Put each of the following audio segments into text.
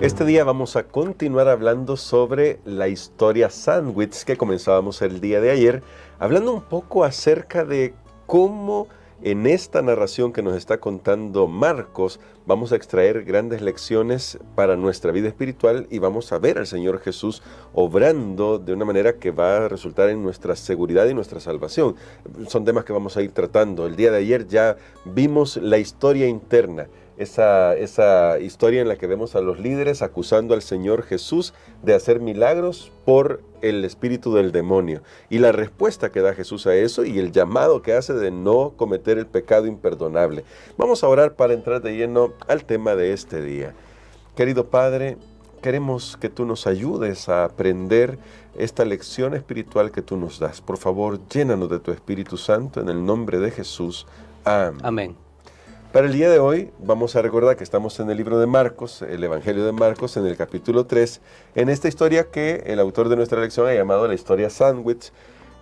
Este día vamos a continuar hablando sobre la historia sándwich que comenzábamos el día de ayer, hablando un poco acerca de cómo en esta narración que nos está contando Marcos vamos a extraer grandes lecciones para nuestra vida espiritual y vamos a ver al Señor Jesús obrando de una manera que va a resultar en nuestra seguridad y nuestra salvación. Son temas que vamos a ir tratando. El día de ayer ya vimos la historia interna, esa historia en la que vemos a los líderes acusando al Señor Jesús de hacer milagros por el espíritu del demonio y la respuesta que da Jesús a eso y el llamado que hace de no cometer el pecado imperdonable. Vamos a orar para entrar de lleno al tema de este día. Querido Padre, queremos que tú nos ayudes a aprender esta lección espiritual que tú nos das. Por favor, llénanos de tu Espíritu Santo en el nombre de Jesús. Amén. Amén. Para el día de hoy vamos a recordar que estamos en el libro de Marcos, el Evangelio de Marcos, en el capítulo 3, en esta historia que el autor de nuestra lección ha llamado la historia sándwich,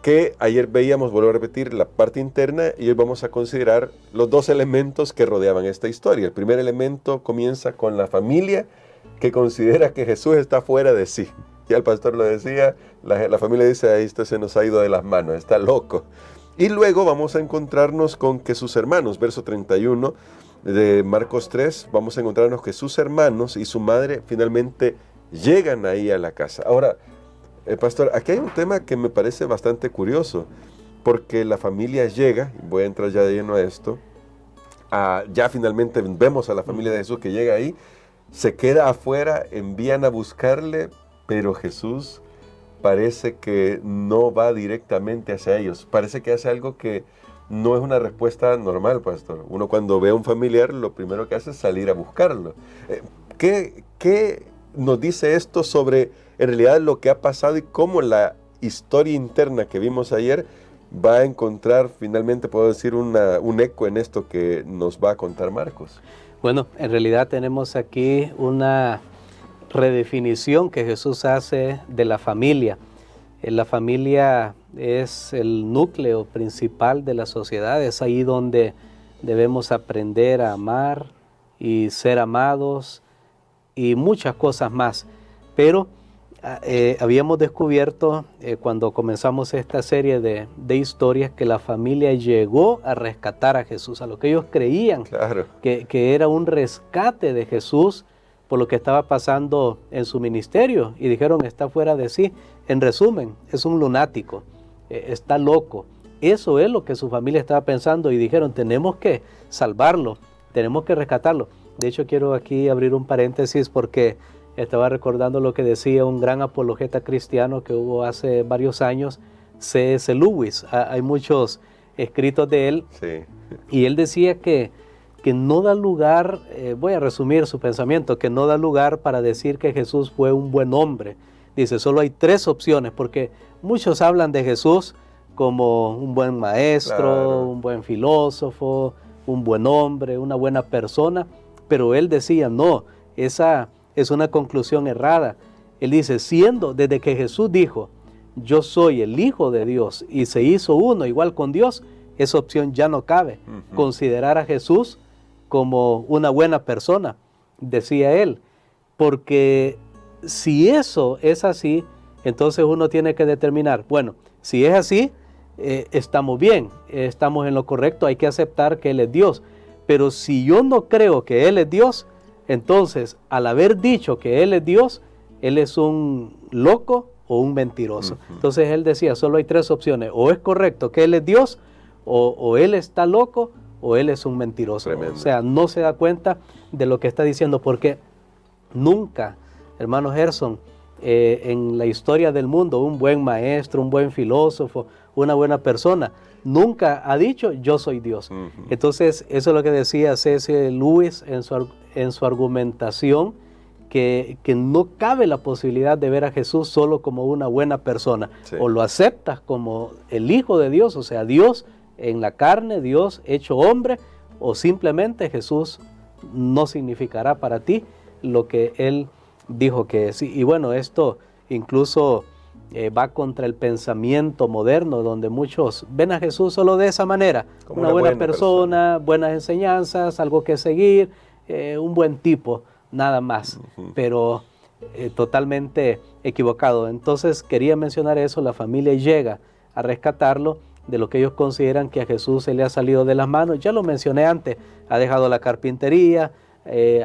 que ayer veíamos, vuelvo a repetir, la parte interna y hoy vamos a considerar los dos elementos que rodeaban esta historia. El primer elemento comienza con la familia que considera que Jesús está fuera de sí. Ya el pastor lo decía, la familia dice, ahí esto se nos ha ido de las manos, está loco. Y luego vamos a encontrarnos con que sus hermanos, verso 31 de Marcos 3, vamos a encontrarnos que sus hermanos y su madre finalmente llegan ahí a la casa. Ahora, pastor, aquí hay un tema que me parece bastante curioso, porque la familia llega, voy a entrar ya de lleno a esto, ya finalmente vemos a la familia de Jesús que llega ahí, se queda afuera, envían a buscarle, pero Jesús parece que no va directamente hacia ellos. Parece que hace algo que no es una respuesta normal, pastor. Uno cuando ve a un familiar, lo primero que hace es salir a buscarlo. ¿Qué nos dice esto sobre, en realidad, lo que ha pasado y cómo la historia interna que vimos ayer va a encontrar, finalmente, puedo decir, un eco en esto que nos va a contar Marcos? Bueno, en realidad tenemos aquí una redefinición que Jesús hace de la familia. La familia es el núcleo principal de la sociedad, es ahí donde debemos aprender a amar y ser amados y muchas cosas más. Pero habíamos descubierto cuando comenzamos esta serie de historias que la familia llegó a rescatar a Jesús, a lo que ellos creían, claro, que era un rescate de Jesús por lo que estaba pasando en su ministerio, y dijeron, está fuera de sí. En resumen, es un lunático, está loco. Eso es lo que su familia estaba pensando, y dijeron, tenemos que salvarlo, tenemos que rescatarlo. De hecho, quiero aquí abrir un paréntesis porque estaba recordando lo que decía un gran apologeta cristiano que hubo hace varios años, C.S. Lewis. Hay muchos escritos de él, sí, y él decía que no da lugar, voy a resumir su pensamiento, que no da lugar para decir que Jesús fue un buen hombre. Dice, solo hay tres opciones, porque muchos hablan de Jesús como un buen maestro, claro, un buen filósofo, un buen hombre, una buena persona, pero él decía, no, esa es una conclusión errada. Él dice, desde que Jesús dijo, yo soy el Hijo de Dios, y se hizo uno igual con Dios, esa opción ya no cabe. Considerar a Jesús como una buena persona, decía él, porque si eso es así, entonces uno tiene que determinar, bueno, si es así, estamos bien, estamos en lo correcto, hay que aceptar que Él es Dios, pero si yo no creo que Él es Dios, entonces al haber dicho que Él es Dios, Él es un loco o un mentiroso. Entonces él decía, solo hay tres opciones, o es correcto que Él es Dios, o Él está loco, o Él es un mentiroso. Tremendo. O sea, no se da cuenta de lo que está diciendo, porque nunca, hermano Gerson, en la historia del mundo, un buen maestro, un buen filósofo, una buena persona, nunca ha dicho, yo soy Dios. Entonces, eso es lo que decía C.S. Lewis en su argumentación, que no cabe la posibilidad de ver a Jesús solo como una buena persona. Sí. O lo aceptas como el Hijo de Dios, o sea, Dios en la carne, Dios hecho hombre, o simplemente Jesús no significará para ti lo que Él dijo que es. Y bueno, esto incluso va contra el pensamiento moderno, donde muchos ven a Jesús solo de esa manera, como una buena persona, buenas enseñanzas, algo que seguir, un buen tipo. nada más, pero totalmente equivocado. Entonces quería mencionar eso, la familia llega a rescatarlo de lo que ellos consideran que a Jesús se le ha salido de las manos. Ya lo mencioné antes, ha dejado la carpintería,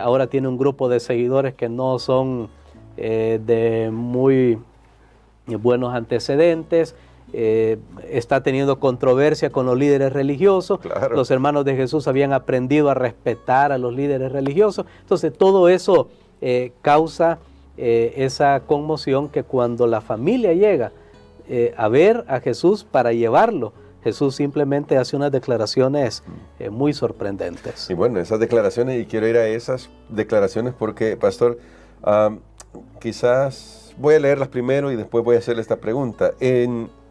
ahora tiene un grupo de seguidores que no son de muy buenos antecedentes, está teniendo controversia con los líderes religiosos. Claro. Los hermanos de Jesús habían aprendido a respetar a los líderes religiosos. Entonces todo eso causa esa conmoción, que cuando la familia llega a ver a Jesús para llevarlo, Jesús simplemente hace unas declaraciones muy sorprendentes. Y bueno, esas declaraciones, y quiero ir a esas declaraciones porque, pastor, quizás voy a leerlas primero y después voy a hacerle esta pregunta.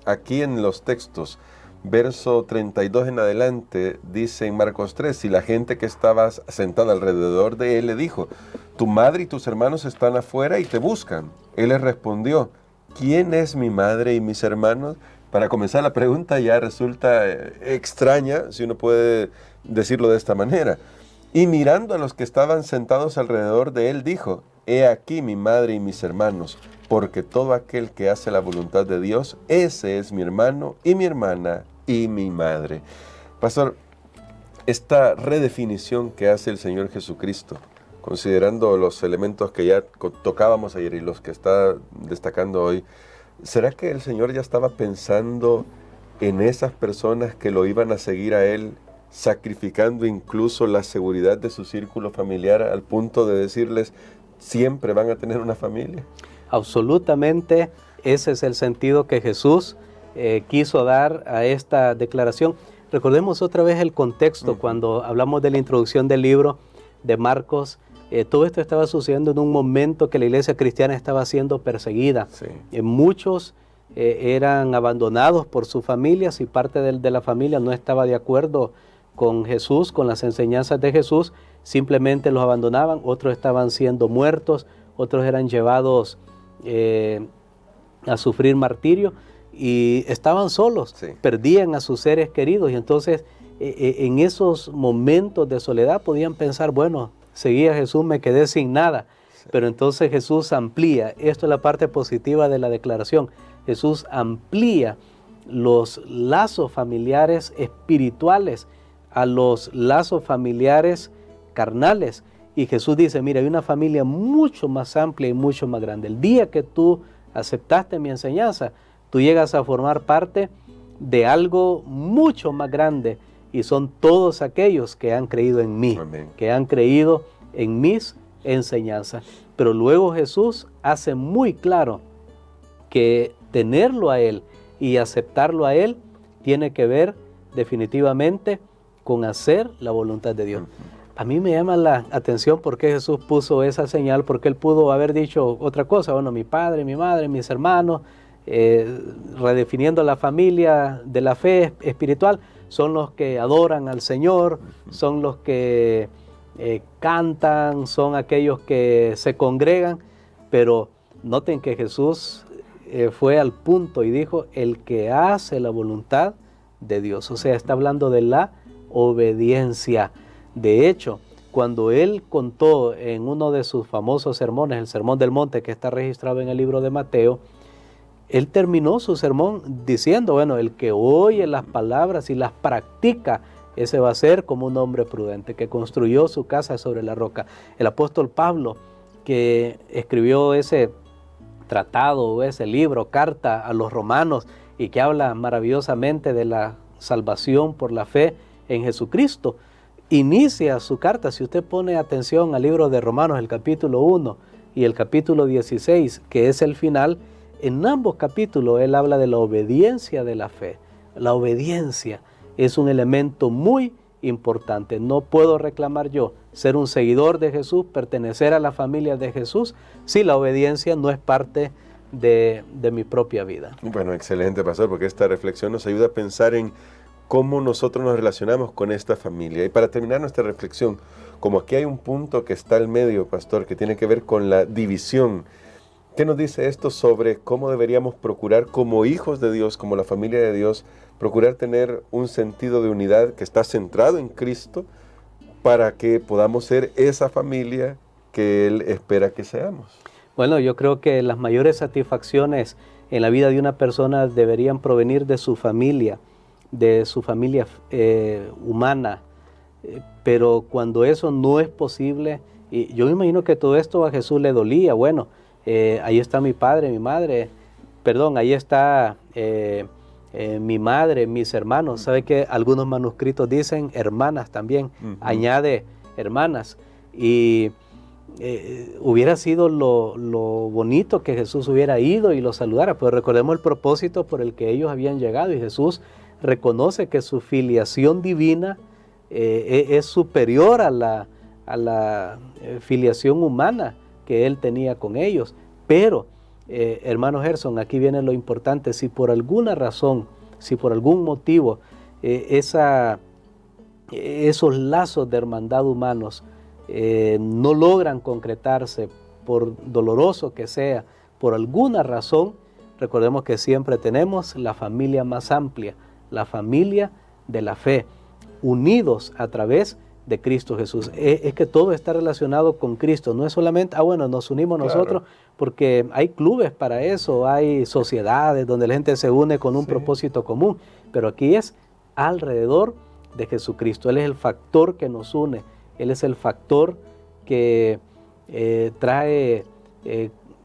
Aquí en los textos, verso 32 en adelante, dice en Marcos 3, y la gente que estaba sentada alrededor de él le dijo: tu madre y tus hermanos están afuera y te buscan. Él les respondió: ¿quién es mi madre y mis hermanos? Para comenzar, la pregunta ya resulta extraña, si uno puede decirlo de esta manera. Y mirando a los que estaban sentados alrededor de él, dijo: he aquí mi madre y mis hermanos, porque todo aquel que hace la voluntad de Dios, ese es mi hermano y mi hermana y mi madre. Pastor, esta redefinición que hace el Señor Jesucristo, considerando los elementos que ya tocábamos ayer y los que está destacando hoy, ¿será que el Señor ya estaba pensando en esas personas que lo iban a seguir a Él, sacrificando incluso la seguridad de su círculo familiar al punto de decirles: siempre van a tener una familia? Absolutamente, ese es el sentido que Jesús quiso dar a esta declaración. Recordemos otra vez el contexto. Cuando hablamos de la introducción del libro de Marcos, todo esto estaba sucediendo en un momento que la iglesia cristiana estaba siendo perseguida. Sí. Muchos eran abandonados por sus familias, y parte de la familia no estaba de acuerdo con Jesús, con las enseñanzas de Jesús, simplemente los abandonaban. Otros estaban siendo muertos, otros eran llevados a sufrir martirio, y estaban solos, sí. Perdían a sus seres queridos, y entonces en esos momentos de soledad podían pensar: bueno, seguí a Jesús, me quedé sin nada. Sí. Pero entonces Jesús amplía, esto es la parte positiva de la declaración, Jesús amplía los lazos familiares espirituales a los lazos familiares carnales. Y Jesús dice: mira, hay una familia mucho más amplia y mucho más grande. El día que tú aceptaste mi enseñanza, tú llegas a formar parte de algo mucho más grande, y son todos aquellos que han creído en mí. Amén. Que han creído en mis enseñanzas. Pero luego Jesús hace muy claro que tenerlo a Él y aceptarlo a Él tiene que ver definitivamente con hacer la voluntad de Dios. A mí me llama la atención por qué Jesús puso esa señal, porque Él pudo haber dicho otra cosa: bueno, mi padre, mi madre, mis hermanos, redefiniendo la familia de la fe espiritual, son los que adoran al Señor, son los que cantan, son aquellos que se congregan. Pero noten que Jesús fue al punto y dijo: el que hace la voluntad de Dios. O sea, está hablando de la obediencia. De hecho, cuando Él contó en uno de sus famosos sermones, el Sermón del Monte, que está registrado en el libro de Mateo, Él terminó su sermón diciendo: bueno, el que oye las palabras y las practica, ese va a ser como un hombre prudente que construyó su casa sobre la roca. El apóstol Pablo, que escribió ese tratado o ese libro, carta a los romanos, y que habla maravillosamente de la salvación por la fe en Jesucristo, inicia su carta, si usted pone atención al libro de Romanos, el capítulo 1 y el capítulo 16, que es el final, en ambos capítulos él habla de la obediencia de la fe. La obediencia es un elemento muy importante. No puedo reclamar yo ser un seguidor de Jesús, pertenecer a la familia de Jesús, si la obediencia no es parte de mi propia vida. Bueno, excelente, pastor, porque esta reflexión nos ayuda a pensar en cómo nosotros nos relacionamos con esta familia. Y para terminar nuestra reflexión, como aquí hay un punto que está al medio, pastor, que tiene que ver con la división, ¿qué nos dice esto sobre cómo deberíamos procurar como hijos de Dios, como la familia de Dios, procurar tener un sentido de unidad que está centrado en Cristo, para que podamos ser esa familia que Él espera que seamos. Bueno, yo creo que las mayores satisfacciones en la vida de una persona deberían provenir de su familia humana, pero cuando eso no es posible, y yo me imagino que todo esto a Jesús le dolía. Bueno, ahí está mi padre, mi madre, perdón, ahí está mi madre, mis hermanos. ¿Sabe que algunos manuscritos dicen hermanas también? Añade hermanas. Y hubiera sido lo bonito que Jesús hubiera ido y los saludara, pero recordemos el propósito por el que ellos habían llegado, y Jesús reconoce que su filiación divina es superior a la filiación humana que él tenía con ellos. Pero, hermano Gerson, aquí viene lo importante: si por alguna razón, si por algún motivo esos lazos de hermandad humanos no logran concretarse, por doloroso que sea, por alguna razón, recordemos que siempre tenemos la familia más amplia, la familia de la fe, unidos a través de Cristo Jesús. Es que todo está relacionado con Cristo, no es solamente, bueno, nos unimos nosotros, porque hay clubes para eso, hay sociedades donde la gente se une con un propósito común, pero aquí es alrededor de Jesucristo. Él es el factor que nos une, Él es el factor que trae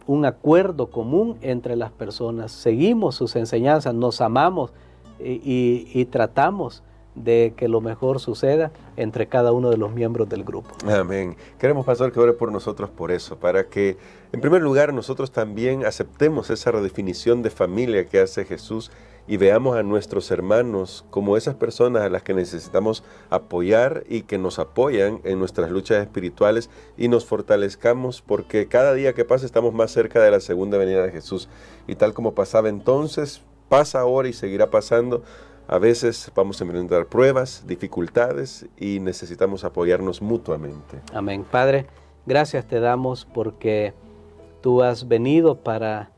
un acuerdo común entre las personas. Seguimos sus enseñanzas, nos amamos y tratamos de que lo mejor suceda entre cada uno de los miembros del grupo. Amén. Queremos, pastor, que ore por nosotros por eso, para que, en primer lugar, nosotros también aceptemos esa redefinición de familia que hace Jesús y veamos a nuestros hermanos como esas personas a las que necesitamos apoyar y que nos apoyan en nuestras luchas espirituales, y nos fortalezcamos, porque cada día que pasa estamos más cerca de la segunda venida de Jesús. Y tal como pasaba entonces, pasa ahora y seguirá pasando. A veces vamos a enfrentar pruebas, dificultades, y necesitamos apoyarnos mutuamente. Amén. Padre, gracias te damos porque tú has venido para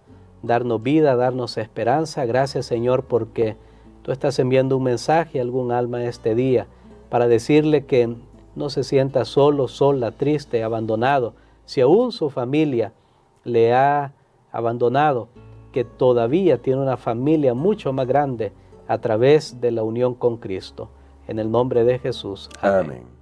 darnos vida, darnos esperanza. Gracias, Señor, porque tú estás enviando un mensaje a algún alma este día para decirle que no se sienta solo, sola, triste, abandonado. Si aún su familia le ha abandonado, que todavía tiene una familia mucho más grande a través de la unión con Cristo. En el nombre de Jesús. Amén.